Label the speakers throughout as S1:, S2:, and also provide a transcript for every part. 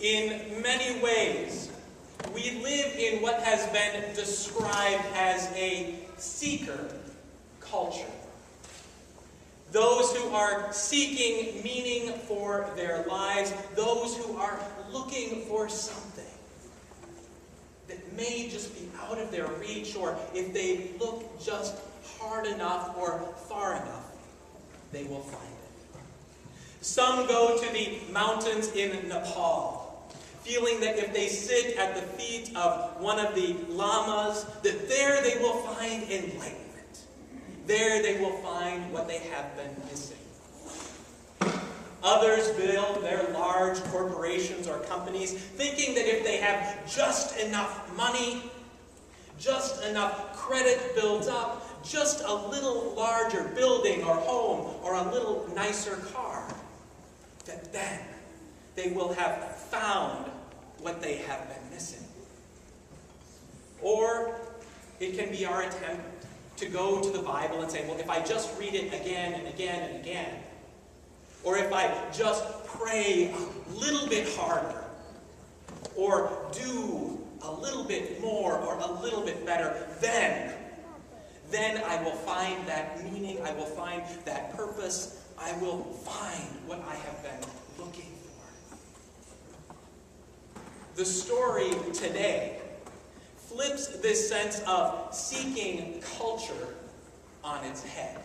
S1: In many ways, we live in what has been described as a seeker culture. Those who are seeking meaning for their lives, those who are looking for something that may just be out of their reach, or if they look just hard enough or far enough, they will find it. Some go to the mountains in Nepal, feeling that if they sit at the feet of one of the lamas, that there they will find enlightenment. There they will find what they have been missing. Others build their large corporations or companies, thinking that if they have just enough money, just enough credit built up, just a little larger building or home or a little nicer car, that then they will have found what they have been missing. Or it can be our attempt to go to the Bible and say, well, if I just read it again and again and again, or if I just pray a little bit harder, or do a little bit more or a little bit better, then I will find that meaning, I will find that purpose, I will find what I have been looking for. The story today flips this sense of seeking culture on its head.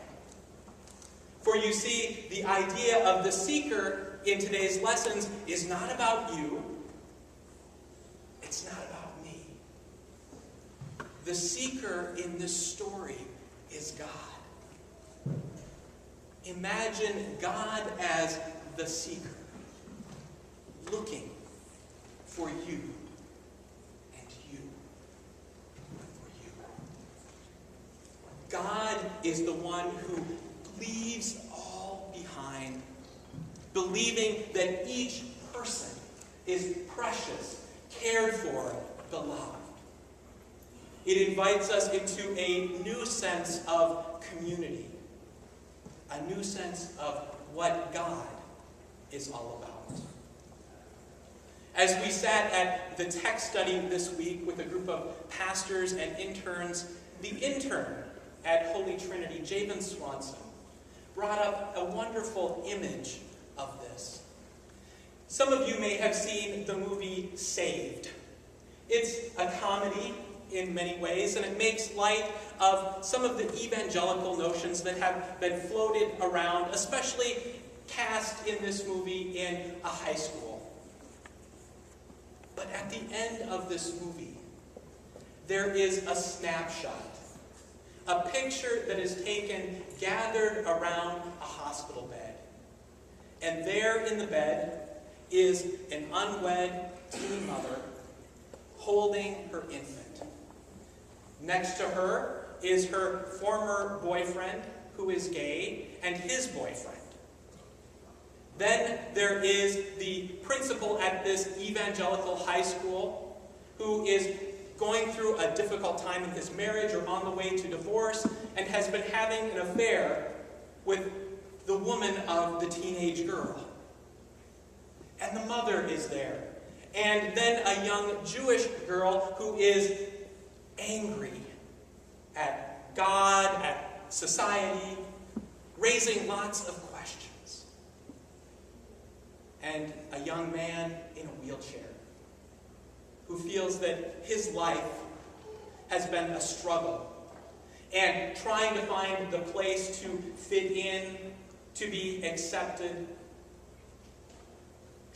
S1: For you see, the idea of the seeker in today's lessons is not about you. It's not about me. The seeker in this story is God. Imagine God as the seeker, looking for you and you for you. God is the one who leaves all behind, believing that each person is precious, cared for, beloved. It invites us into a new sense of community, a new sense of what God is all about. As we sat at the text study this week with a group of pastors and interns, the intern at Holy Trinity, Javen Swanson, brought up a wonderful image of this. Some of you may have seen the movie Saved. It's a comedy in many ways, and it makes light of some of the evangelical notions that have been floated around, especially cast in this movie in a high school. But at the end of this movie, there is a snapshot. A picture that is taken gathered around a hospital bed. And there in the bed is an unwed teen mother holding her infant. Next to her is her former boyfriend, who is gay, and his boyfriend. Then there is the principal at this evangelical high school who is going through a difficult time in his marriage or on the way to divorce, and has been having an affair with the woman of the teenage girl. And the mother is there. And then a young Jewish girl who is angry at God, at society, raising lots of questions. And a young man in a wheelchair who feels that his life has been a struggle, and trying to find the place to fit in, to be accepted,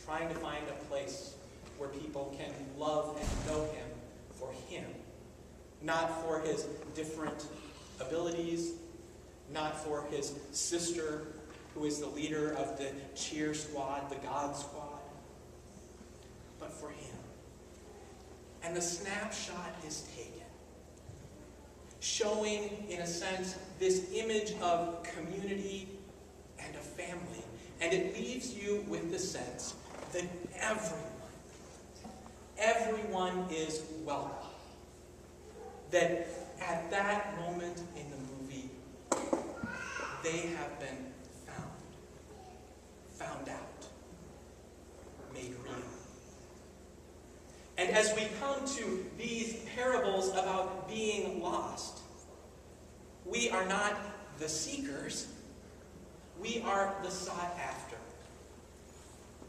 S1: trying to find a place where people can love and know him for him, not for his different abilities, not for his sister, who is the leader of the cheer squad, the God squad, but for him. And the snapshot is taken, showing, in a sense, this image of community and a family. And it leaves you with the sense that everyone is welcome. That at that moment in the movie, they have been found out, made real. And as we come to these parables about being lost, we are not the seekers, we are the sought after.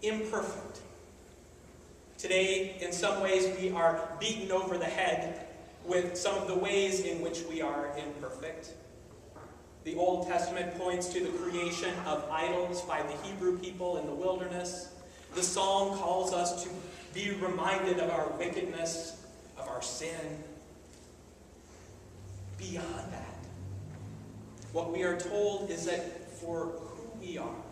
S1: Imperfect. Today, in some ways, we are beaten over the head with some of the ways in which we are imperfect. The Old Testament points to the creation of idols by the Hebrew people in the wilderness. The Psalm calls us to be reminded of our wickedness, of our sin. Beyond that, what we are told is that for who we are,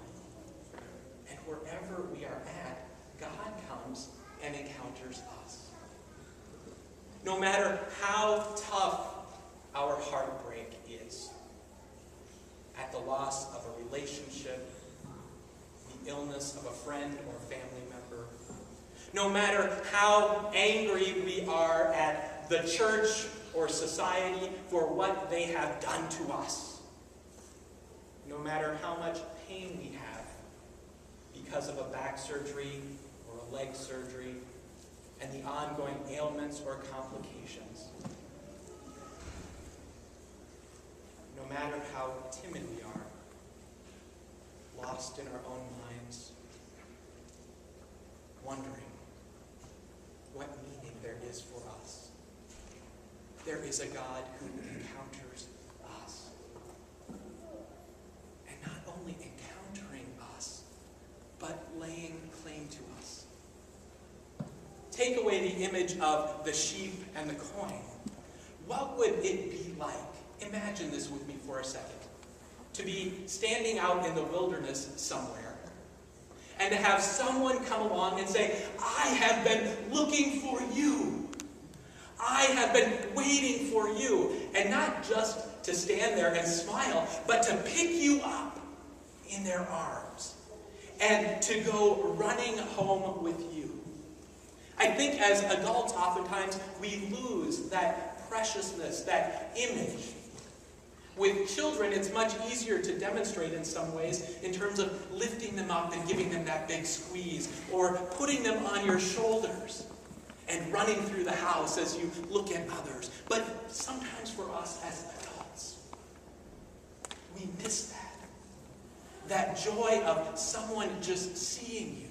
S1: and wherever we are at, God comes and encounters us. No matter how tough our heartbreak is, at the loss of a relationship, the illness of a friend or family member, no matter how angry we are at the church or society for what they have done to us, no matter how much pain we have because of a back surgery or a leg surgery and the ongoing ailments or complications, no matter how timid we are, lost in our own minds, wondering what meaning there is for us, there is a God who encounters us. And not only encountering us, but laying claim to us. Take away the image of the sheep and the coin. What would it be like? Imagine this with me for a second. To be standing out in the wilderness somewhere, and to have someone come along and say, I have been looking for you. I have been waiting for you. And not just to stand there and smile, but to pick you up in their arms and to go running home with you. I think as adults, oftentimes, we lose that preciousness, that image. With children, it's much easier to demonstrate in some ways in terms of lifting them up and giving them that big squeeze, or putting them on your shoulders and running through the house as you look at others. But sometimes for us as adults, we miss that. That joy of someone just seeing you,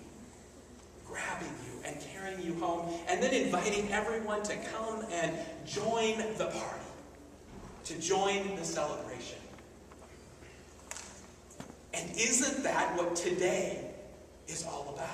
S1: grabbing you and carrying you home, and then inviting everyone to come and join the party, to join the celebration. And isn't that what today is all about?